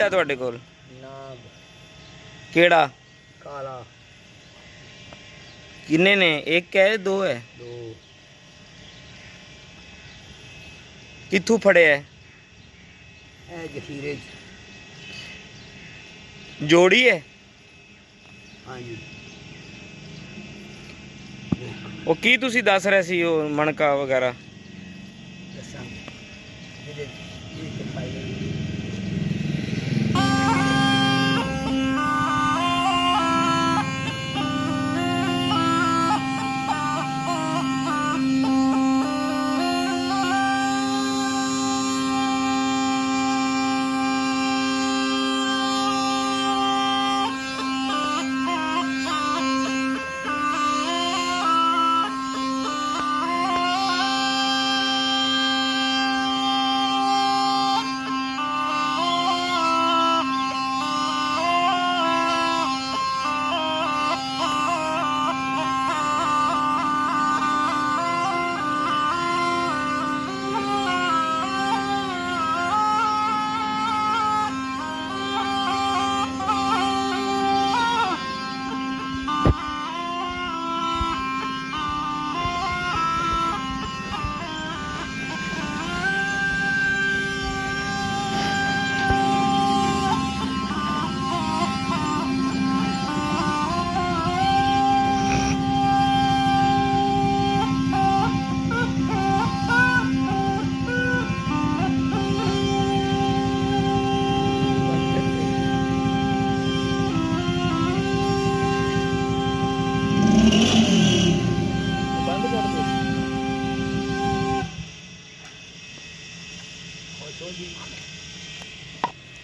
मिलता तुहाडे कोल? नाग केड़ा? काला किन्ने ने? एक है दो है? दो कित्थों फड़े है? ए जखीरे जोड़ी है? हाँ जी वो की तुसी दस रहे सी वो मणका वगैरह? दसा जिहदे पाई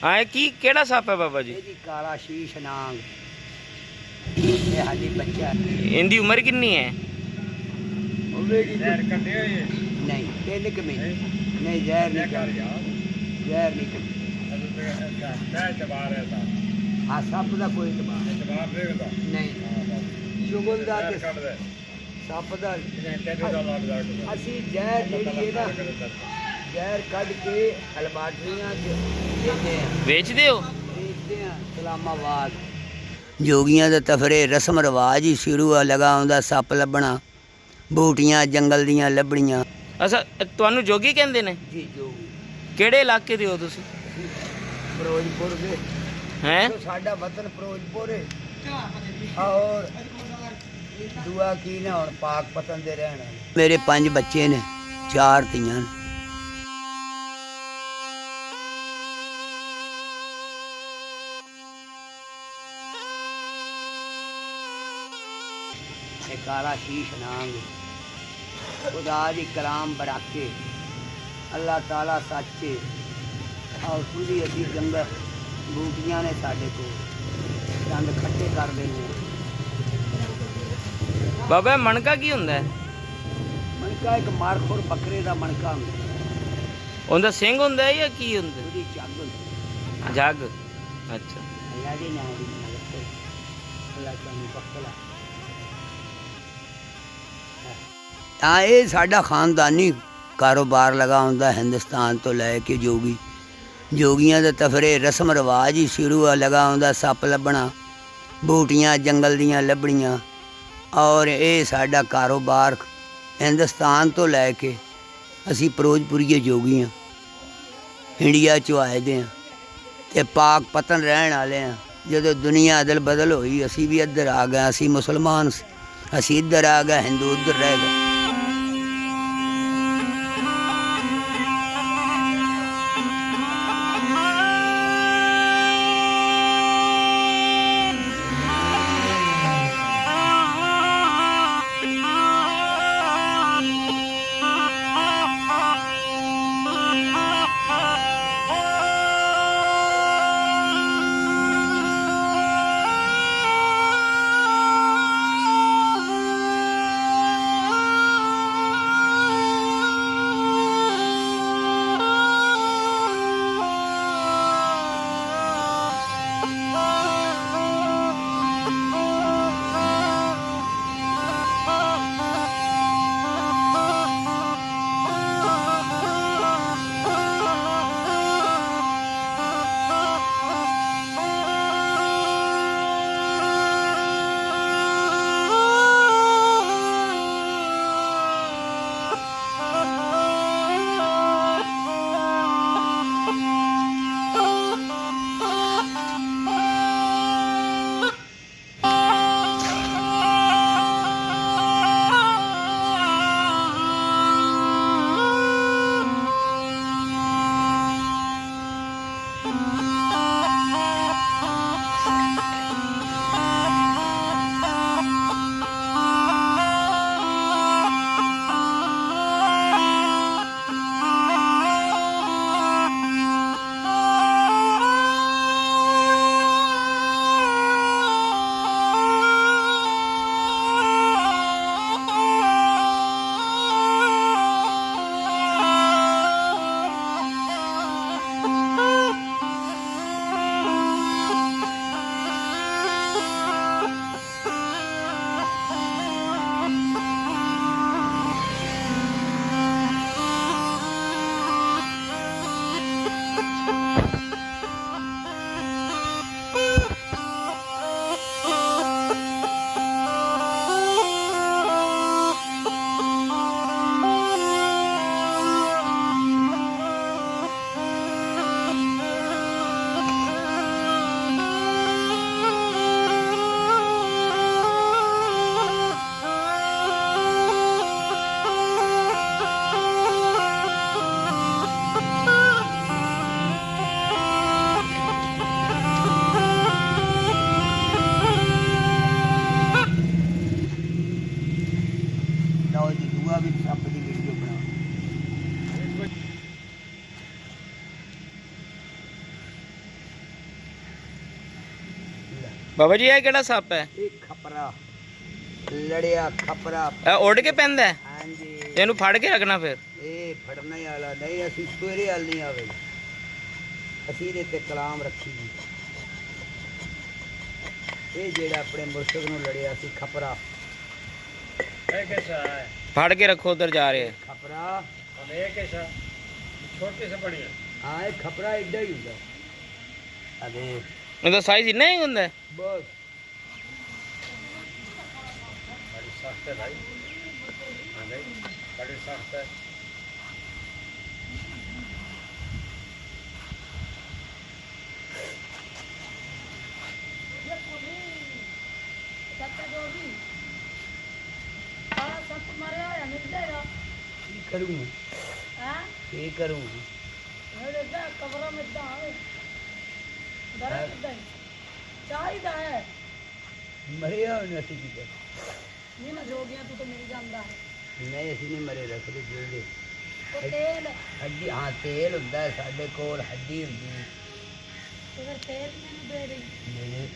हाँ की केड़ा सप है बाबा जी? जी काला शीश नाग ये हाली बच्चा इनकी उम्र कितनी है? नहीं 3 महीने नहीं जहर नहीं हाँ सप का कोई नहीं चुगल का सप का असी जहर जी है ना जहर कढ़ के अलबाटरियां देते हैं बेचते हो? बेचते हैं इस्लामाबाद जोगियां दे तफरे रस्म रिवाज ही शुरू आ लगा आंदा सप लभना बूटियां जंगल दियां लभड़ियां अच्छा तुहानू जोगी कहंदे ने? जी जोगी केड़े इलाके दे हो तुसी? फिरोजपुर दे हैं? तो साडा वतन फिरोजपुर है और दुआ की ना और पाक पतन दे रहना मेरे 5 बच्चे ने 4 तियां ने काला शीश नांग खुदा दी कलाम बराके अल्लाह ताला सच्चे और खुदी असी जंगल बूटियां ने साडे को चंद खट्टे कर देने बाबा मणका की हुंदा है? मणका एक मारखोर बकरे दा मणका हुंदा उनदा सिंग हुंदा है या की हुंदा? ओदी जग हुंदी जग अच्छा अल्लाह दी नाम दी मदद अल्लाह ताला बखला ਤਾਂ ਇਹ ਸਾਡਾ ਖਾਨਦਾਨੀ ਕਾਰੋਬਾਰ ਲਗਾ ਹੁੰਦਾ ਹਿੰਦੁਸਤਾਨ ਤੋਂ ਲੈ ਕੇ ਜੋਗੀਆਂ ਦੇ ਤਫਰੇ ਰਸਮ ਰਿਵਾਜ ਹੀ ਸ਼ੁਰੂ ਆ ਲਗਾ ਹੁੰਦਾ ਸੱਪ ਲੱਭਣਾ ਬੂਟੀਆਂ ਜੰਗਲ ਦੀਆਂ ਲੱਭਣੀਆਂ ਔਰ ਇਹ ਸਾਡਾ ਕਾਰੋਬਾਰ ਹਿੰਦੁਸਤਾਨ ਤੋਂ ਲੈ ਕੇ ਅਸੀਂ ਫਿਰੋਜ਼ਪੁਰੀਏ ਜੋਗੀ ਹਾਂ ਇੰਡੀਆ 'ਚੋਂ ਆਏ ਦੇ ਹਾਂ ਅਤੇ ਪਾਕ ਪਤਨ ਰਹਿਣ ਵਾਲੇ ਹਾਂ ਜਦੋਂ ਦੁਨੀਆ ਅਦਲ ਬਦਲ ਹੋਈ ਅਸੀਂ ਵੀ ਇੱਧਰ ਆ ਗਏ ਅਸੀਂ ਮੁਸਲਮਾਨ ਅਸੀਂ ਇੱਧਰ ਆ ਗਏ ਹਿੰਦੂ ਉੱਧਰ ਰਹਿ ਗਏ ਬਾਬਾ ਜੀ ਇਹ ਕਿਹੜਾ ਸੱਪ ਹੈ? ਇਹ ਖਪਰਾ, ਲੜਿਆ ਖਪਰਾ। ਇਹ ਉੱਡ ਕੇ ਪੈਂਦਾ ਹੈ? ਹਾਂਜੀ, ਇਹਨੂੰ ਫੜ ਕੇ ਰੱਖਣਾ ਫਿਰ? ਇਹ ਫੜਨੇ ਵਾਲਾ ਨਹੀਂ, ਅਸੀਂ ਸਵੇਰੇ ਵਾਲ ਨਹੀਂ ਆਵੇ, ਅਸੀਂ ਇਹਦੇ ਤੇ ਕਲਾਮ ਰੱਖੀ ਜੀ। ਇਹ ਜਿਹੜਾ ਆਪਣੇ ਮੁਰਸ਼ਦ ਨੂੰ ਲੜਿਆ ਸੀ ਖਪਰਾ, ਇਹ ਕਿਹਦਾ ਹੈ? ਫੜ ਕੇ ਰੱਖੋ, ਉਧਰ ਜਾ ਰਹੇ ਖਪਰਾ। ਇਹ ਕਿਹਦਾ? ਛੋਟੇ ਸੇ ਬੜੀਆਂ। ਹਾਂ, ਇਹ ਖਪਰਾ ਏਡਾ ਹੀ ਹੁੰਦਾ। ਅਰੇ ਇਹਦਾ ਸਾਈਜ਼ ਇੰਨਾ ਹੀ ਹੁੰਦਾ ਹੈ? ਬਸ बड़ी सख्त है भाई। हाँ भाई, बड़ी सख्त है। ਕੀ ਕਰੂੰਗੀ? ਚਾਹੀਦਾ ਹੈ ਮਰਿਆ ਹੋਇਆ ਅਸੀਂ ਕੀ ਕਰ? ਨਹੀਂ ਨਾ ਜੋਗੀਆਂ ਤੂੰ ਤਾਂ ਮਿਲ ਜਾਂਦਾ ਹੈ। ਨਹੀਂ, ਅਸੀਂ ਨਹੀਂ ਮਰੇ, ਰੱਖਦੇ ਜਿਉਂਦੇ। ਉਹ ਤੇਲ ਹੱਡੀ, ਹਾਂ ਤੇਲ ਹੁੰਦਾ ਹੈ ਸਾਡੇ ਕੋਲ, ਹੱਡੀ ਹੁੰਦੀ ਹੈ। ਤੇ ਫਿਰ ਤੇਲ ਮੈਨੂੰ ਦੇ ਦੇ। ਮੇਰੇ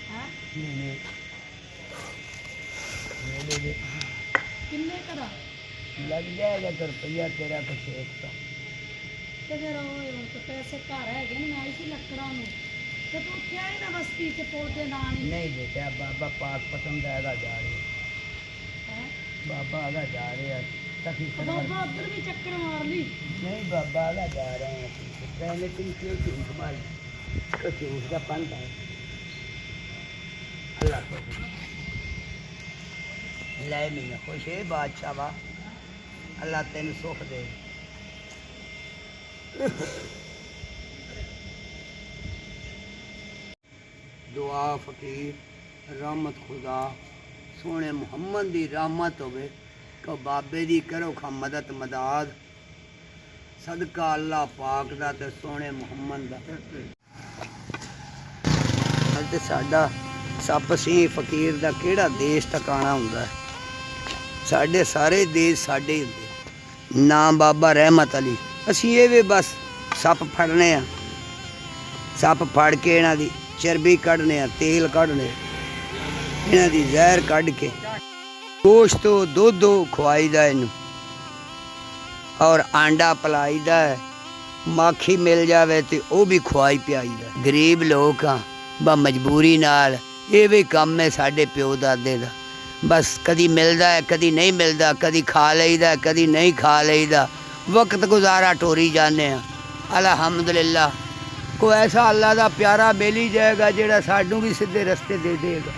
ਹਾਂ ਮੇਰੇ ਮੇਰੇ ਕਿੰਨੇ ਕਰਾ ਲੱਗ ਜਾਏਗਾ ਤਾਂ ਰੁਪਈਆ ਤੇਰਾ ਕੁਛ ਇੱਕ ਤਾਂ। ਤੇ ਫਿਰ ਉਹ ਹੁਣ ਤਾਂ ਪੈਸੇ ਘਰ ਹੈਗੇ ਨੇ, ਮੈਂ ਇਸੇ ਲੱਕੜਾਂ ਨੂੰ ਤੇ ਤੂੰ ਉੱਥੇ ਆਏ ਨਾ ਬਸਤੀ ਚ ਪੁੱਲ ਦੇ ਨਾਂ ਨਹੀਂ ਨਹੀਂ ਬੇਟਾ, ਬਾਬਾ ਪਾਕ ਪਸੰਦ ਆਏਗਾ ਜਾ ਰਹੇ, ਹੈ। ਬਾਬਾ ਆਗਾ ਜਾ ਰਹੇ ਆ ਤਖੀ ਬਾਬਾ ਉੱਧਰ ਵੀ ਚੱਕਰ ਮਾਰ ਲਈ। ਨਹੀਂ ਬਾਬਾ ਆਗਾ ਜਾ ਰਹੇ ਆ ਅਸੀਂ। पहले दिन क्यों झूठ मारी, तो झूठ का पंथ है। अल्लाह को ले मीना खुश है बादशाह वा, अल्लाह तेन सुख दे। दुआ फकीर रहमत खुदा सोने मुहम्मद दी रहमत होवे, को बाबे दी करो खा मदद मदाद, सदका अल्लाह पाक दा ते सोने मुहम्मद दा। ते साडा सप सिंह फकीर दा केड़ा देश टकाना हुंदा है? साडे सारे देश साडे हुंदे। नाम बाबा रहमत अली। असीं ये वे बस सप फड़ने आ, सप फड़ के इन्हां दी चर्बी कढ़ने आ, तेल कढ़ने, इन्हां दी जहर कढ़ के गोश्त दुध खुआईदा इनू और आंडा पिलाईदा है। माखी मिल जावे तो वह भी खुआई पियाईदा। गरीब लोग हाँ, ब मजबूरी नाल ये भी काम है साडे प्यो दादे दा। बस कदी मिलदा है कदी नहीं मिलदा, कदी खा लईदा कदी नहीं खा लईदा, वक्त गुजारा टोरी जाने। अल्हम्दुलिल्लाह कोई ऐसा अल्लाह दा प्यारा मिल ही जाएगा जेड़ा सानू भी सीधे रस्ते दे देगा।